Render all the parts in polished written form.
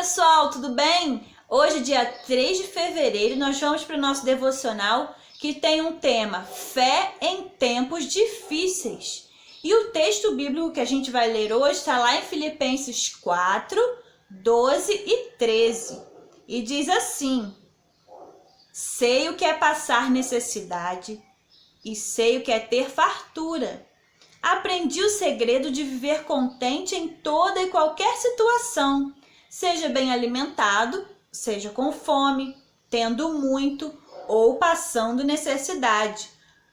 pessoal, tudo bem? Hoje, dia 3 de fevereiro, nós vamos para o nosso devocional que tem um tema: fé em tempos difíceis. E o texto bíblico que a gente vai ler hoje está lá em Filipenses 4, 12 e 13. E diz assim: sei o que é passar necessidade e sei o que é ter fartura. Aprendi o segredo de viver contente em toda e qualquer situação, seja bem alimentado, seja com fome, tendo muito ou passando necessidade.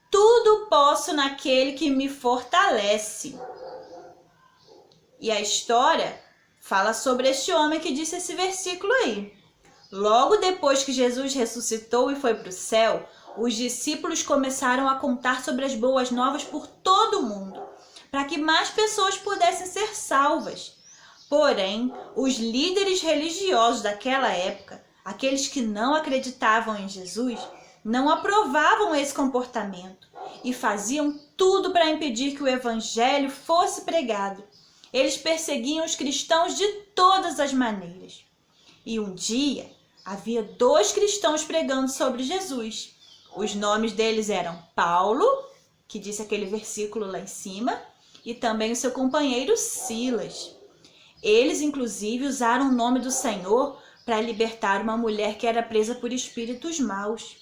Tudo posso naquele que me fortalece. E a história fala sobre este homem que disse esse versículo aí. Logo depois que Jesus ressuscitou e foi para o céu, os discípulos começaram a contar sobre as boas novas por todo o mundo, para que mais pessoas pudessem ser salvas. Porém, os líderes religiosos daquela época, aqueles que não acreditavam em Jesus, não aprovavam esse comportamento e faziam tudo para impedir que o evangelho fosse pregado. Eles perseguiam os cristãos de todas as maneiras. E um dia, havia 2 cristãos pregando sobre Jesus. Os nomes deles eram Paulo, que disse aquele versículo lá em cima, e também o seu companheiro Silas. Eles, inclusive, usaram o nome do Senhor para libertar uma mulher que era presa por espíritos maus.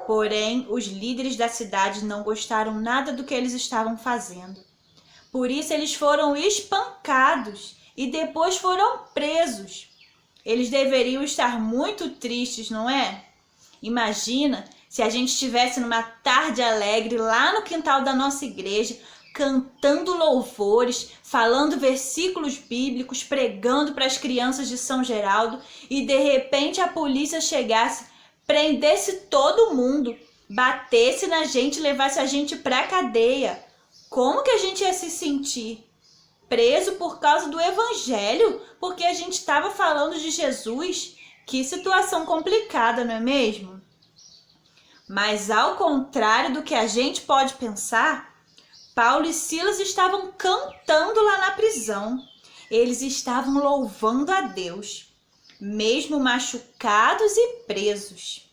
Porém, os líderes da cidade não gostaram nada do que eles estavam fazendo. Por isso, eles foram espancados e depois foram presos. Eles deveriam estar muito tristes, não é? Imagina se a gente estivesse numa tarde alegre lá no quintal da nossa igreja, cantando louvores, falando versículos bíblicos, pregando para as crianças de São Geraldo e de repente a polícia chegasse, prendesse todo mundo, batesse na gente e levasse a gente para a cadeia. Como que a gente ia se sentir? Preso por causa do evangelho? Porque a gente estava falando de Jesus? Que situação complicada, não é mesmo? Mas ao contrário do que a gente pode pensar, Paulo e Silas estavam cantando lá na prisão. Eles estavam louvando a Deus, mesmo machucados e presos.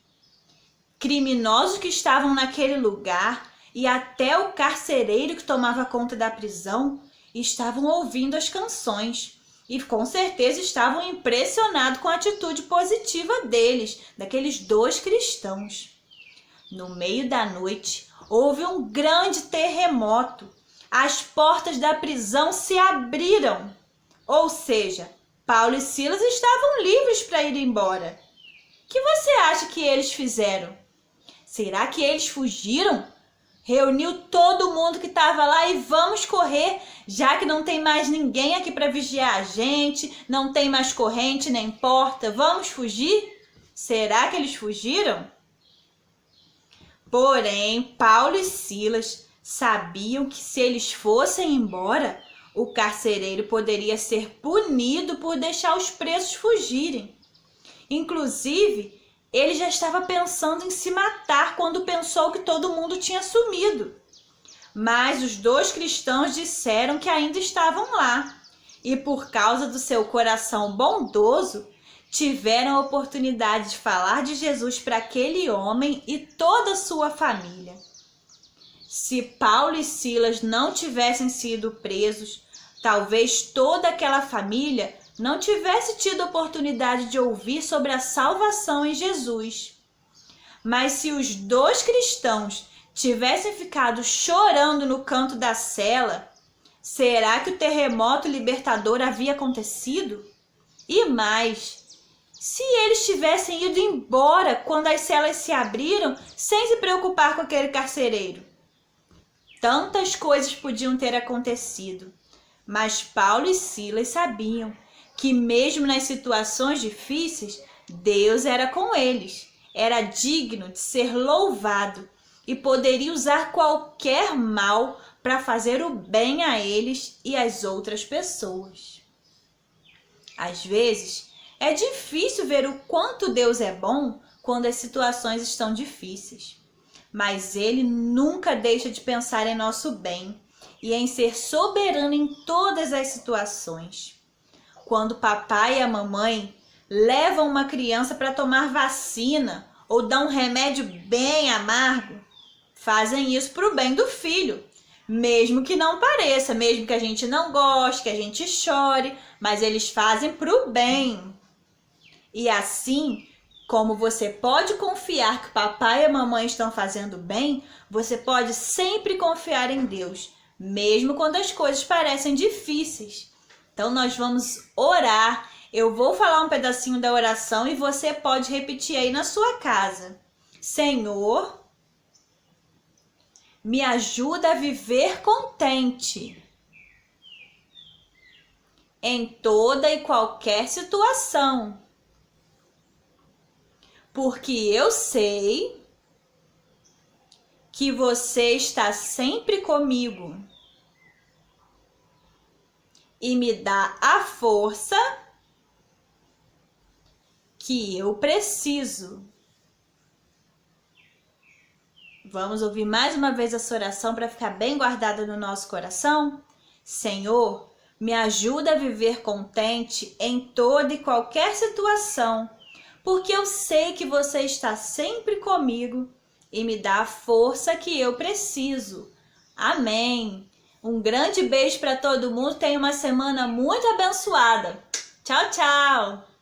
Criminosos que estavam naquele lugar e até o carcereiro que tomava conta da prisão estavam ouvindo as canções e com certeza estavam impressionados com a atitude positiva deles, daqueles 2 cristãos. No meio da noite, houve um grande terremoto. As portas da prisão se abriram. Ou seja, Paulo e Silas estavam livres para ir embora. O que você acha que eles fizeram? Será que eles fugiram? Reuniu todo mundo que estava lá e vamos correr, já que não tem mais ninguém aqui para vigiar a gente, não tem mais corrente nem porta, vamos fugir? Será que eles fugiram? Porém, Paulo e Silas sabiam que se eles fossem embora, o carcereiro poderia ser punido por deixar os presos fugirem. Inclusive, ele já estava pensando em se matar quando pensou que todo mundo tinha sumido. Mas os 2 cristãos disseram que ainda estavam lá e, por causa do seu coração bondoso, tiveram a oportunidade de falar de Jesus para aquele homem e toda a sua família. Se Paulo e Silas não tivessem sido presos, talvez toda aquela família não tivesse tido a oportunidade de ouvir sobre a salvação em Jesus. Mas se os 2 cristãos tivessem ficado chorando no canto da cela, será que o terremoto libertador havia acontecido? E mais, se eles tivessem ido embora quando as celas se abriram, sem se preocupar com aquele carcereiro? Tantas coisas podiam ter acontecido, mas Paulo e Silas sabiam que mesmo nas situações difíceis, Deus era com eles, era digno de ser louvado e poderia usar qualquer mal para fazer o bem a eles e às outras pessoas. Às vezes, é difícil ver o quanto Deus é bom quando as situações estão difíceis, mas Ele nunca deixa de pensar em nosso bem e em ser soberano em todas as situações. Quando papai e a mamãe levam uma criança para tomar vacina ou dão um remédio bem amargo, fazem isso para o bem do filho. Mesmo que não pareça, mesmo que a gente não goste, que a gente chore, mas eles fazem para o bem. E assim, como você pode confiar que papai e a mamãe estão fazendo bem, você pode sempre confiar em Deus, mesmo quando as coisas parecem difíceis. Então nós vamos orar. Eu vou falar um pedacinho da oração e você pode repetir aí na sua casa. Senhor, me ajuda a viver contente em toda e qualquer situação, porque eu sei que você está sempre comigo e me dá a força que eu preciso. Vamos ouvir mais uma vez essa oração para ficar bem guardada no nosso coração? Senhor, me ajuda a viver contente em toda e qualquer situação, porque eu sei que você está sempre comigo e me dá a força que eu preciso. Amém. Um grande beijo para todo mundo. Tenha uma semana muito abençoada. Tchau, tchau.